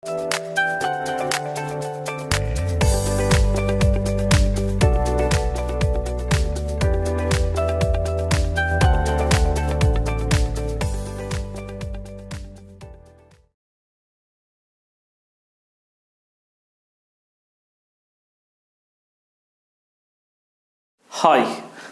Hi,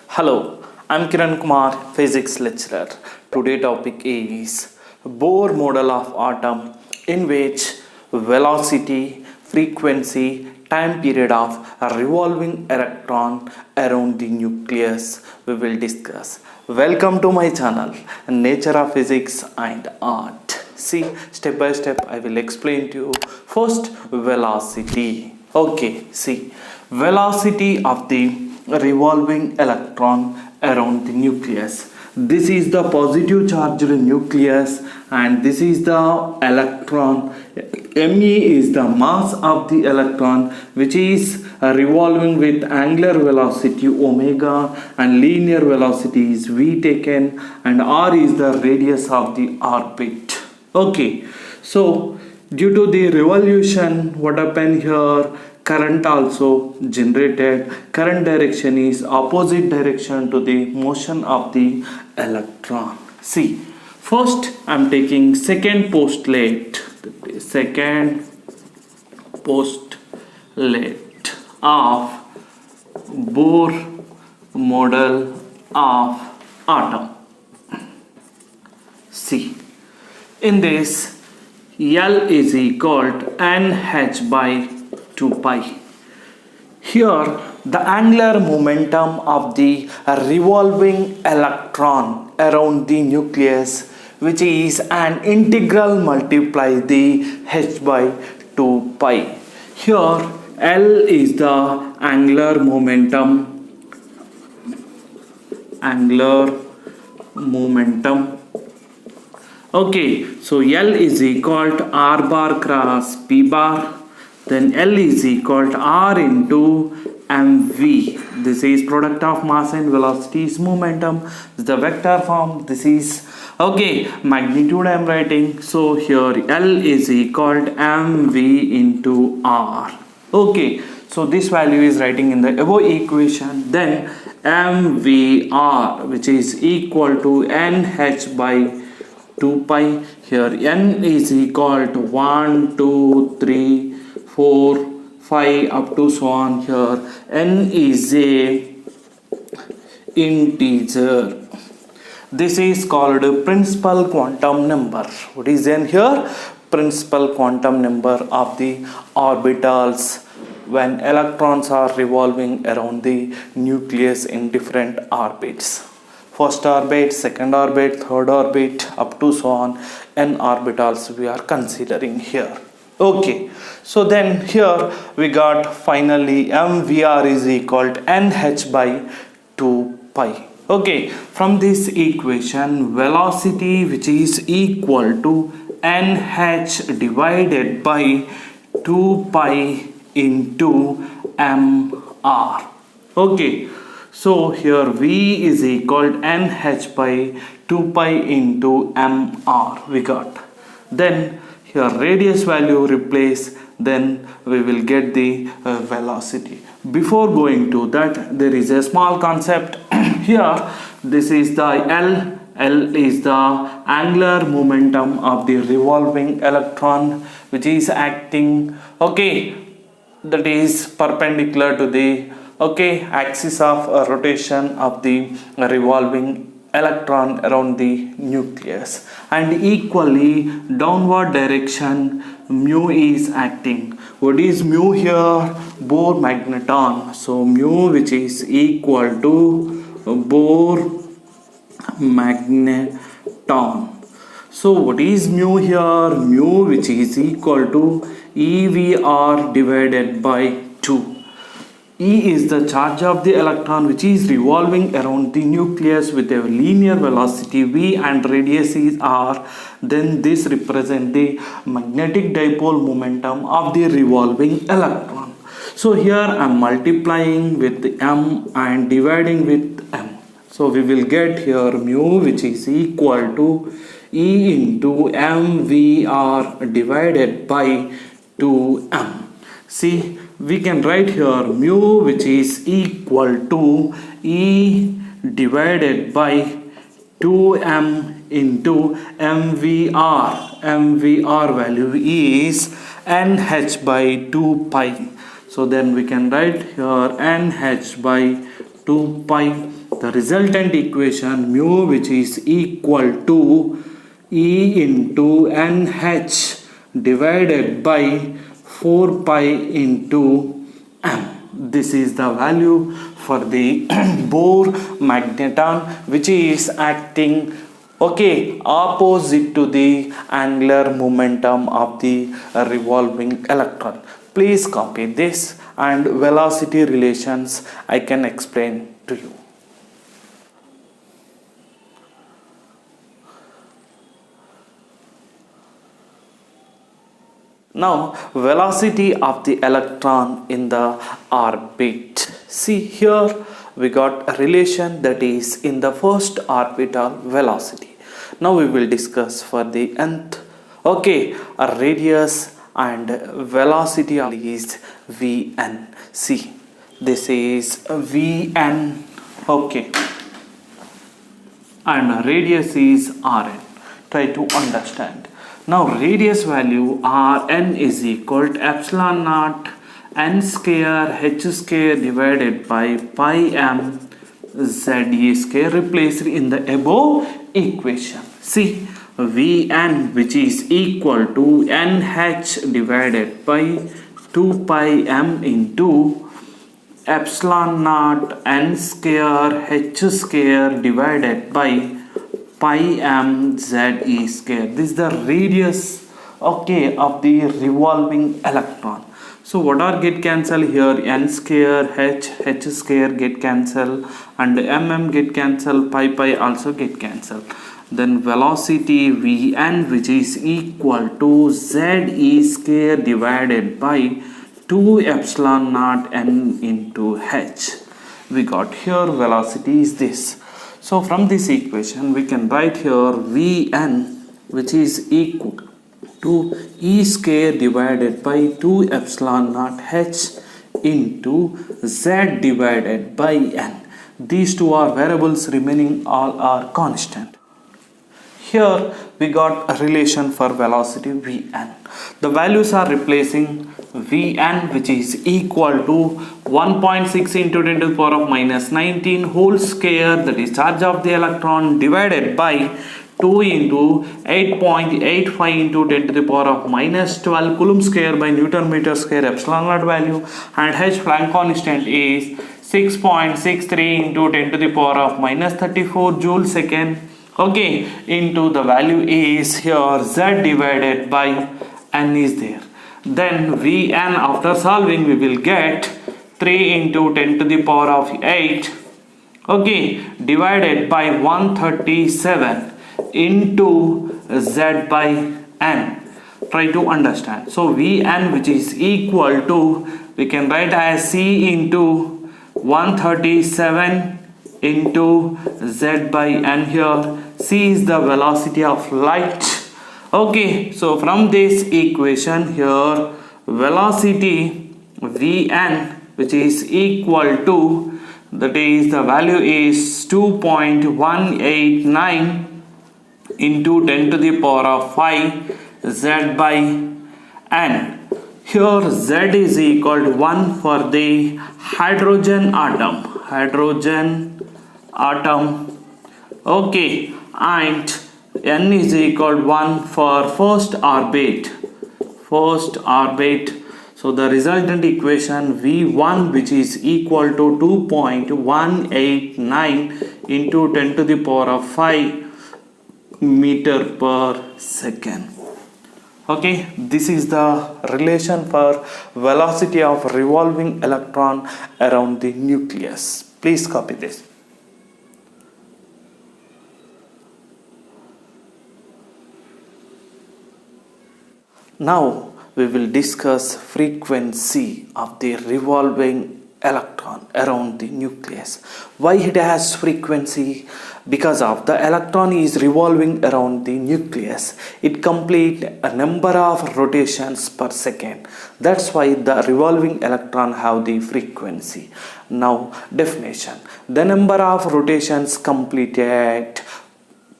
hello, I'm Kiran Kumar, physics lecturer. Today topic is Bohr model of atom, in which velocity, frequency, time period of a revolving electron around the nucleus we will discuss. Welcome to my channel, Nature of Physics and Art. See, step by step I will explain to you. First, velocity. Okay, see, velocity of the revolving electron around the nucleus. This is the positive charged nucleus and this is the electron. Me is the mass of the electron, which is revolving with angular velocity omega and linear velocity is v taken, and r is the radius of the orbit. Okay, so due to the revolution, what happened here? Current also generated. Current direction is opposite direction to the motion of the electron. See, first I am taking second postulate of Bohr model of atom. See, in this, L is equal to nh by 2 pi. Here the angular momentum of the revolving electron around the nucleus, which is an integral multiply the h by 2 pi. Here L is the angular momentum. Okay, so L is equal to r bar cross p bar. Then L is equal to R into mv. This is product of mass and velocity is momentum. This is the vector form. This is okay, magnitude I am writing. So here L is equal to mv into R. Okay, so this value is writing in the above equation. Then mvr, which is equal to nh by 2 pi. Here n is equal to 1, 2, 3, 4, 5 up to so on. Here n is a integer. This is called principal quantum number. What is n here? Principal quantum number of the orbitals when electrons are revolving around the nucleus in different orbits. First orbit, second orbit, third orbit up to so on, n orbitals we are considering here. Okay, so then here we got finally mvr is equal to nh by 2 pi. Okay, from this equation, velocity, which is equal to nh divided by 2 pi into mr. Okay, so here v is equal to nh by 2 pi into mr we got. Then here radius value replace, then we will get the velocity. Before going to that, there is a small concept. Here this is the L is the angular momentum of the revolving electron, which is acting, okay, that is perpendicular to the axis of rotation of the revolving electron around the nucleus, and equally downward direction mu is acting. What is mu here? Bohr magneton. So mu, which is equal to Bohr magneton. So what is mu here? Mu, which is equal to EVR divided by 2. E is the charge of the electron, which is revolving around the nucleus with a linear velocity v and radius is r. Then this represents the magnetic dipole momentum of the revolving electron. So here I am multiplying with m and dividing with m. So we will get here mu, which is equal to E into mvr divided by 2m. See, we can write here mu, which is equal to E divided by 2m into mvr. Mvr value is nh by 2 pi. So then we can write here nh by 2 pi. The resultant equation mu, which is equal to E into nh divided by 4 pi into m. This is the value for the Bohr magneton, which is acting opposite to the angular momentum of the revolving electron. Please copy this, and velocity relations I can explain to you. Now, velocity of the electron in the orbit. See, here we got a relation that is in the first orbital velocity. Now we will discuss for the nth. A radius and velocity is Vn. See, this is Vn. And radius is Rn. Try to understand. Now radius value Rn is equal to epsilon naught n square h square divided by pi m Ze square, replaced in the above equation. See, Vn, which is equal to nh divided by 2 pi m into epsilon naught n square h square divided by pi m Ze square. This is the radius of the revolving electron. So what are get cancel here? N square h square get cancel, and get cancel, pi also get cancel. Then velocity Vn, which is equal to Ze square divided by 2 epsilon naught n into h. We got here velocity is this. So from this equation we can write here Vn, which is equal to E square divided by 2 epsilon naught h into Z divided by n. These two are variables, remaining all are constant. Here we got a relation for velocity Vn. The values are replacing Vn, which is equal to 1.6 into 10 to the power of minus 19 whole square, that is charge of the electron, divided by 2 into 8.85 into 10 to the power of minus 12 coulomb square by Newton meter square epsilon naught value, and h Planck constant is 6.63 into 10 to the power of minus 34 joule second. Into the value is here Z divided by n is there. Then Vn, after solving, we will get 3 into 10 to the power of 8 divided by 137 into Z by n. Try to understand. So Vn, which is equal to, we can write as C into 137 into Z by n. Here C is the velocity of light. So from this equation here, velocity Vn, which is equal to, that is the value is 2.189 into 10 to the power of 5 Z by n. Here Z is equal to 1 for the hydrogen atom, and n is equal to 1 for first orbit. So the resultant equation V1, which is equal to 2.189 into 10 to the power of 5 meter per second. This is the relation for velocity of revolving electron around the nucleus. Please copy this. Now we will discuss frequency of the revolving electron around the nucleus. Why it has frequency? because of the electron is revolving around the nucleus. It complete a number of rotations per second. That's why the revolving electron have the frequency. Now definition: the number of rotations completed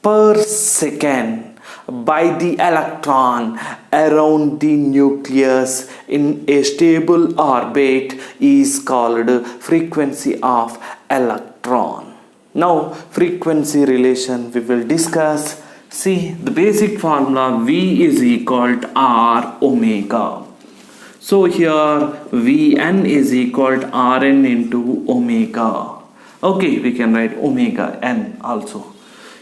per second by the electron around the nucleus in a stable orbit is called frequency of electron. Now frequency relation we will discuss. See, the basic formula V is equal to R omega. So here Vn is equal to Rn into omega. Okay, we can write omega n also.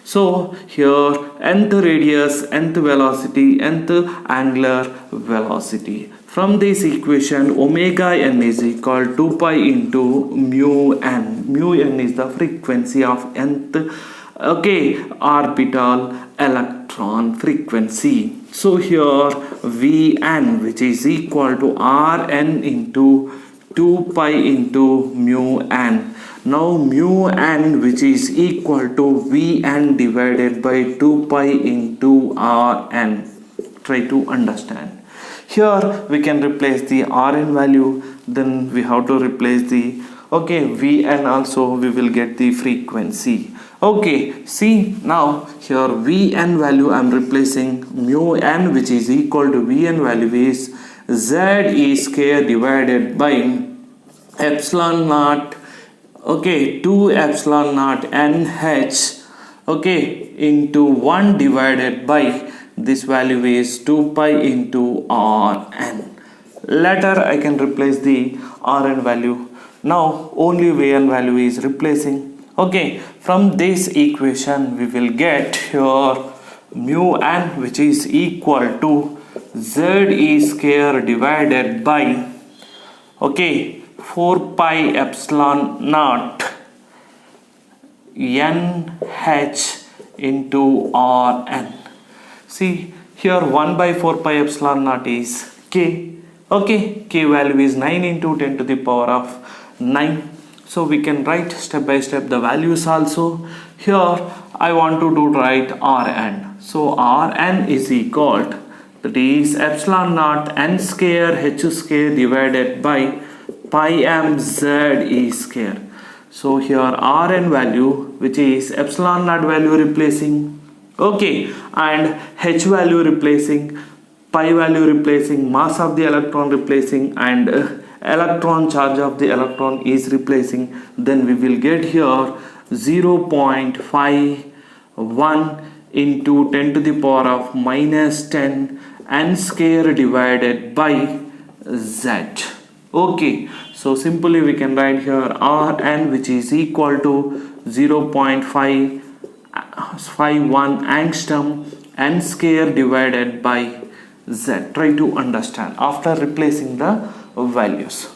So here nth radius, nth velocity, nth angular velocity. From this equation, omega n is equal to 2 pi into mu n. Mu n is the frequency of nth orbital electron frequency. So here Vn, which is equal to Rn into 2 pi into mu n. Now mu n, which is equal to Vn divided by 2 pi into Rn. Try to understand. Here we can replace the Rn value, then we have to replace the Vn also, we will get the frequency. Okay, see now here Vn value I am replacing mu n, which is equal to Vn value is Z e square divided by epsilon naught 2 epsilon naught nh into 1 divided by this value is 2 pi into Rn. Later I can replace the Rn value. Now only Vn value is replacing. From this equation we will get here mu n, which is equal to Z e square divided by 4 pi epsilon naught nh into Rn. See here 1 by 4 pi epsilon naught is k. K value is 9 into 10 to the power of 9. So we can write step by step the values also. Here I want to write Rn. So Rn is equal to, that is epsilon naught n square h square divided by pi m z e square. So here Rn value, which is epsilon naught value replacing, and h value replacing, pi value replacing, mass of the electron replacing, and electron charge of the electron is replacing. Then we will get here 0.51 into 10 to the power of minus 10 n square divided by z. So simply we can write here Rn, which is equal to 0.51 angstrom n square divided by z. Try to understand after replacing the values.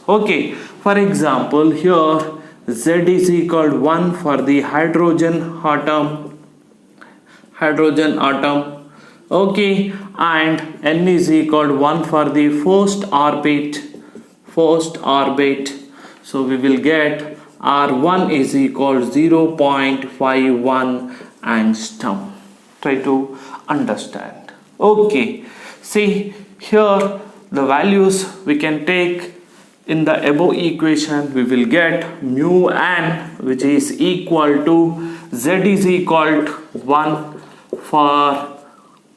For example, here z is equal to 1 for the hydrogen atom, and n is equal to 1 for the first orbit. So we will get R1 is equal to 0.51 angstrom. Try to understand. See here the values we can take in the above equation. We will get mu n, which is equal to z is equal to 1 for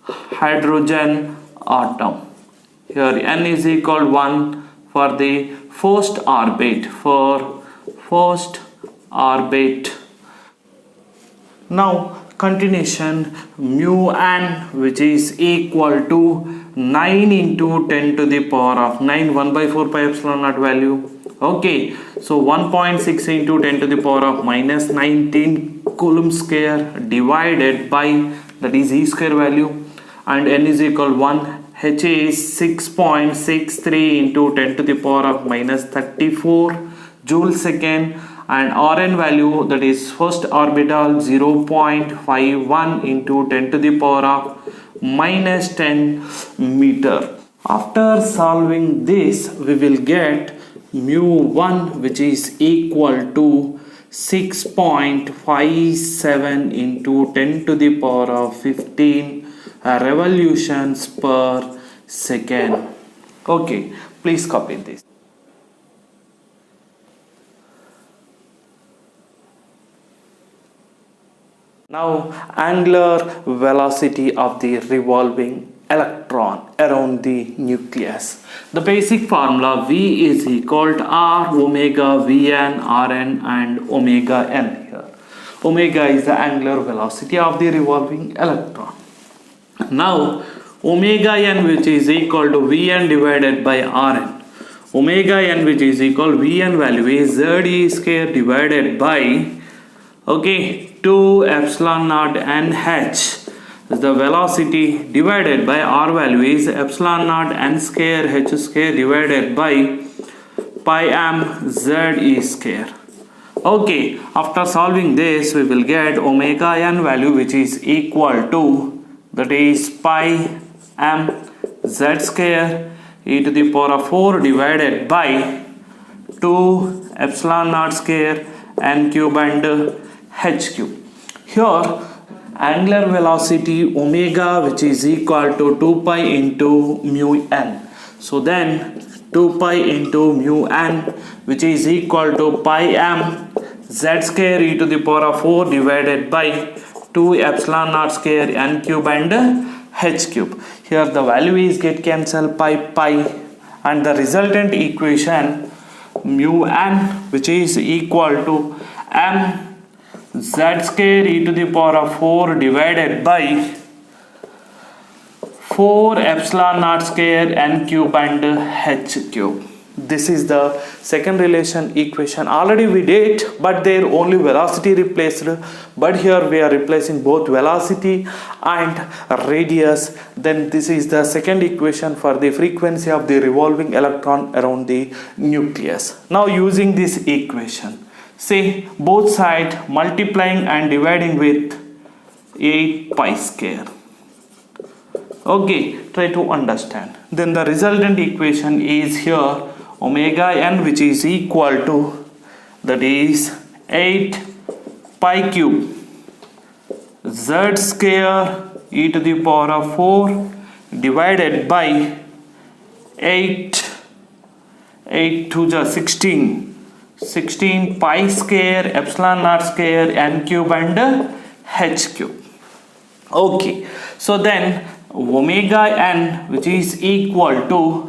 hydrogen atom. Here n is equal to 1 for the first orbit. Now continuation, mu n, which is equal to 9 into 10 to the power of 9, 1 by 4 pi epsilon naught value. So 1.6 into 10 to the power of minus 19 coulomb square divided by, that is e square value, and n is equal to 1. H is 6.63 into 10 to the power of minus 34 joule second, and Rn value, that is first orbital, 0.51 into 10 to the power of minus 10 meter. After solving this, we will get mu1, which is equal to 6.57 into 10 to the power of 15 revolutions per second. Okay, please copy this. Now, angular velocity of the revolving electron around the nucleus. The basic formula V is equal to R omega Vn Rn and omega n here. Omega is the angular velocity of the revolving electron. Now, omega n, which is equal to Vn divided by Rn. Omega n, which is equal Vn value is Ze square divided by 2 epsilon naught nh. The velocity divided by R value is epsilon naught n square h square divided by pi m Ze square. Okay, after solving this, we will get omega n value, which is equal to, that is pi m Z square e to the power of 4 divided by 2 epsilon naught square n cube and h cube. Here, angular velocity omega, which is equal to 2 pi into mu n. So then 2 pi into mu n, which is equal to pi m Z square e to the power of 4 divided by 2 epsilon naught square n cube and h cube. Here the value is get cancelled pi, and the resultant equation mu n, which is equal to m Z square e to the power of 4 divided by 4 epsilon naught square n cube and h cube. This is the second relation equation. Already we did, but there only velocity replaced, but here we are replacing both velocity and radius. Then this is the second equation for the frequency of the revolving electron around the nucleus. Now using this equation, say both sides multiplying and dividing with 8 pi square. Okay, try to understand. Then the resultant equation is here omega n, which is equal to, that is 8 pi cube Z square e to the power of 4 divided by 8 to the 16 pi square epsilon naught square n cube and h cube. Okay, so then omega n, which is equal to,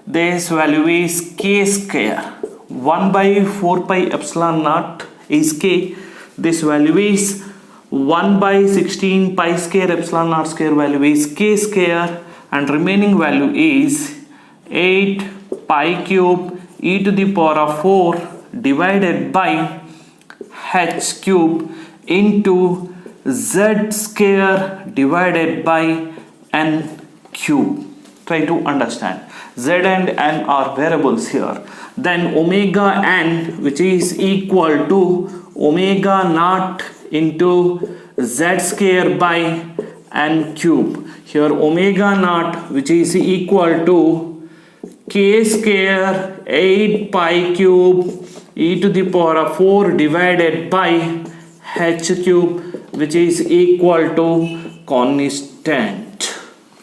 this value is k square, 1 by 4 pi epsilon naught is k. This value is 1 by 16 pi square epsilon naught square value is k square, and remaining value is 8 pi cube e to the power of 4 divided by h cube into Z square divided by n cube. Try to understand. Z and n are variables here. Then omega n, which is equal to omega naught into Z square by n cube. Here omega naught, which is equal to k square 8 pi cube e to the power of 4 divided by h cube, which is equal to constant.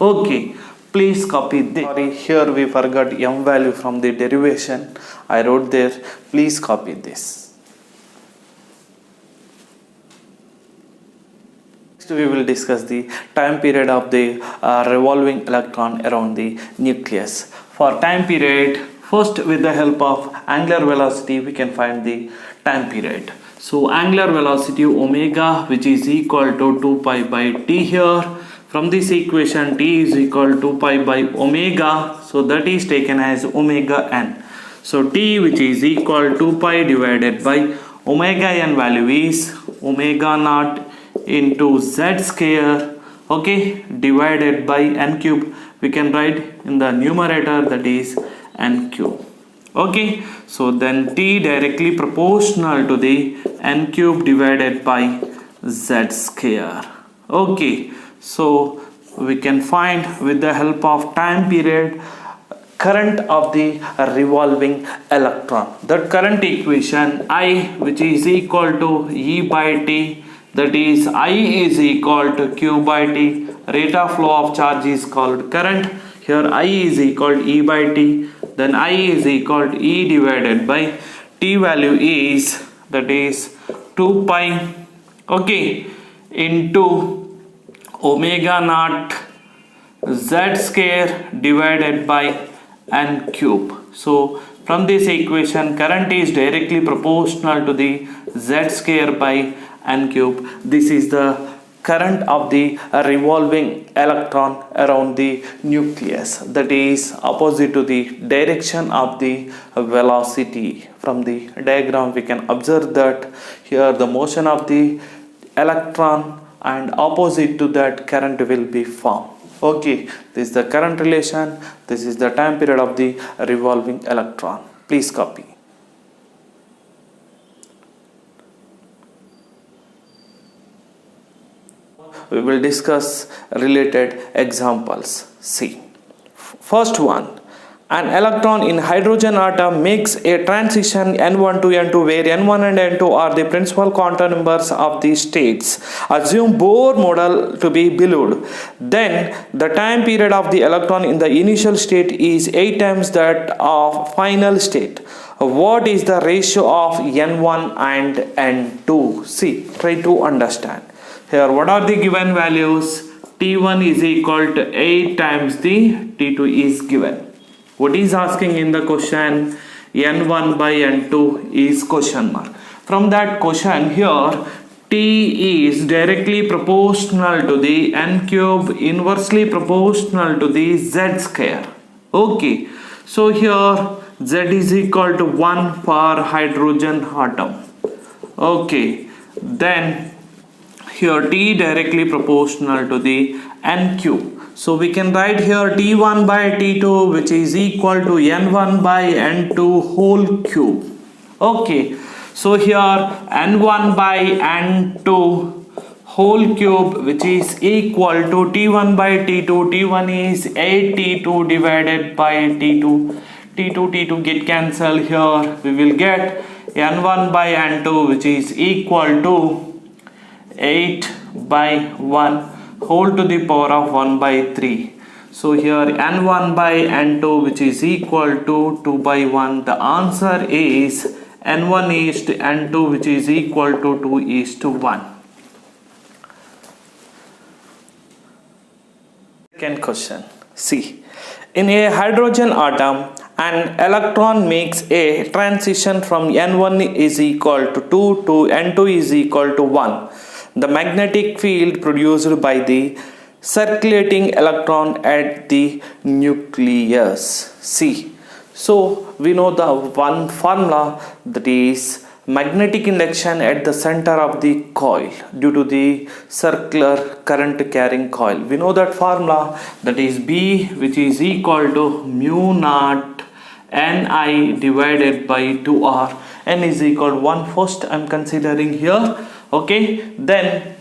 Okay, please copy this. Sorry, here we forgot m value from the derivation. I wrote there. Please copy this. Next we will discuss the time period of the revolving electron around the nucleus. For time period, first with the help of angular velocity we can find the time period. So angular velocity omega, which is equal to 2 pi by t here. From this equation, t is equal to 2 pi by omega, so that is taken as omega n. So t, which is equal to 2 pi divided by omega n value is omega naught into z square, okay, divided by n cube. We can write in the numerator, that is n cube. Okay, so then t directly proportional to the n cube divided by z square. Okay, so we can find with the help of time period current of the revolving electron. That current equation I, which is equal to E by T, that is I is equal to Q by T. Rate of flow of charge is called current. Here I is equal to E by T, then I is equal to E divided by T value is, that is 2 pi, okay, into omega naught Z square divided by N cube. So from this equation, current is directly proportional to the Z square by N cube. This is the current of the revolving electron around the nucleus, that is opposite to the direction of the velocity. From the diagram we can observe that here the motion of the electron and opposite to that current will be formed. Okay, this is the current relation, this is the time period of the revolving electron. Please copy. We will discuss related examples. See, first one, an electron in hydrogen atom makes a transition N1 to N2 where N1 and N2 are the principal quantum numbers of the states. Assume Bohr model to be believed. Then the time period of the electron in the initial state is 8 times that of final state. What is the ratio of N1 and N2? See, try to understand. Here, what are the given values? T1 is equal to 8 times the T2 is given. What is asking in the question? N1 by N2 is question mark. From that question here, T is directly proportional to the N cube, inversely proportional to the Z square. Okay, so here Z is equal to 1 for hydrogen atom. Okay, then here T directly proportional to the N cube. So we can write here T1 by T2, which is equal to N1 by N2 whole cube. Okay, so here N1 by N2 whole cube, which is equal to T1 by T2. T1 is 8T2 divided by T2. T2 get cancelled. Here we will get N1 by N2, which is equal to 8 by 1 whole to the power of 1 by 3. So here N1 by N2, which is equal to 2 by 1. The answer is N1 is to N2, which is equal to 2 is to 1. Second question. See, in a hydrogen atom, an electron makes a transition from N1 is equal to 2 to N2 is equal to 1. The magnetic field produced by the circulating electron at the nucleus. See, so we know the one formula, that is magnetic induction at the center of the coil due to the circular current carrying coil. We know that formula, that is B, which is equal to mu naught Ni divided by 2R. N is equal to 1 first I am considering here. Okay, then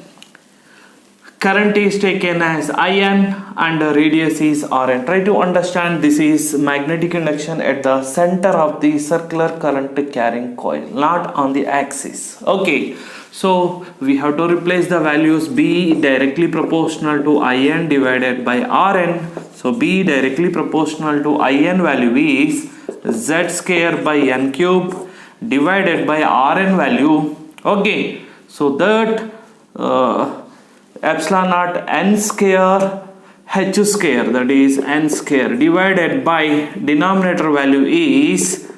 current is taken as In and the radius is Rn. Try to understand, this is magnetic induction at the center of the circular current carrying coil, not on the axis. Okay, so we have to replace the values. B directly proportional to In divided by Rn. So B directly proportional to In value is Z square by N cube divided by Rn value. Okay, so that epsilon naught N square H square, that is N square, divided by denominator value is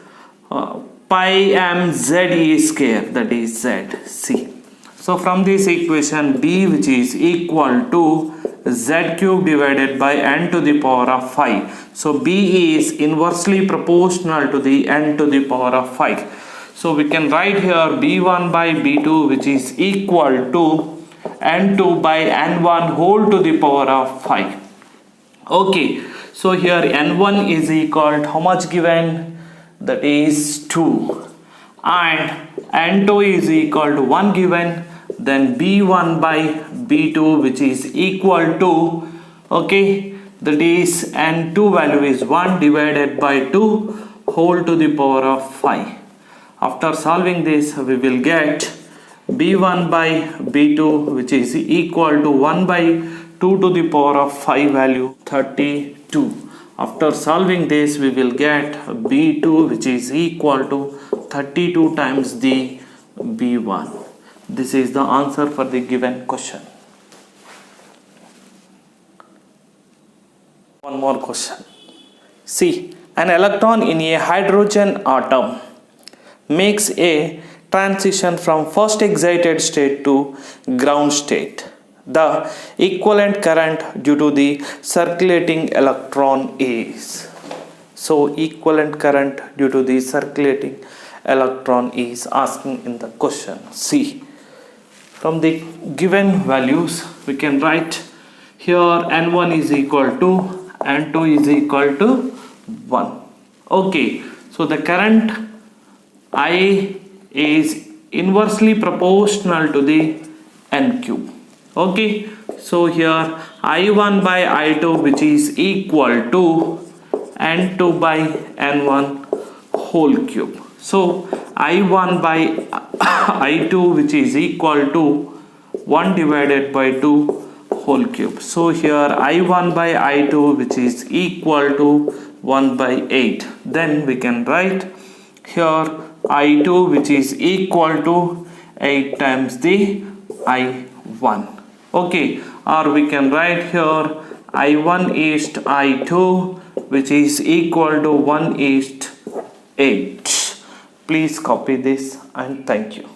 pi m Z E square, that is Z. C. So from this equation, B, which is equal to Z cube divided by N to the power of 5. So B is inversely proportional to the N to the power of 5. So we can write here B1 by B2, which is equal to N2 by N1 whole to the power of 5. Okay, so here N1 is equal to how much given? That is 2. And N2 is equal to 1 given. Then B1 by B2, which is equal to, okay, that is n2 value is 1 divided by 2 whole to the power of 5. After solving this, we will get b1 by b2 which is equal to 1 by 2 to the power of 5 value 32. After solving this, we will get b2 which is equal to 32 times the b1. This is the answer for the given question. One more question. See, an electron in a hydrogen atom makes a transition from first excited state to ground state. The equivalent current due to the circulating electron is. So equivalent current due to the circulating electron is asking in the question. See, from the given values we can write here n1 is equal to n2 is equal to 1. Okay, so the current I is inversely proportional to the n cube. Okay, so here I1 by I2 which is equal to n2 by n1 whole cube. So I1 by I2 which is equal to 1 divided by 2 whole cube. So here I1 by I2 which is equal to 1 by 8. Then we can write here I2 which is equal to 8 times the I1. Okay, or we can write here I1 is I2 which is equal to 1 is 8. Please copy this and thank you.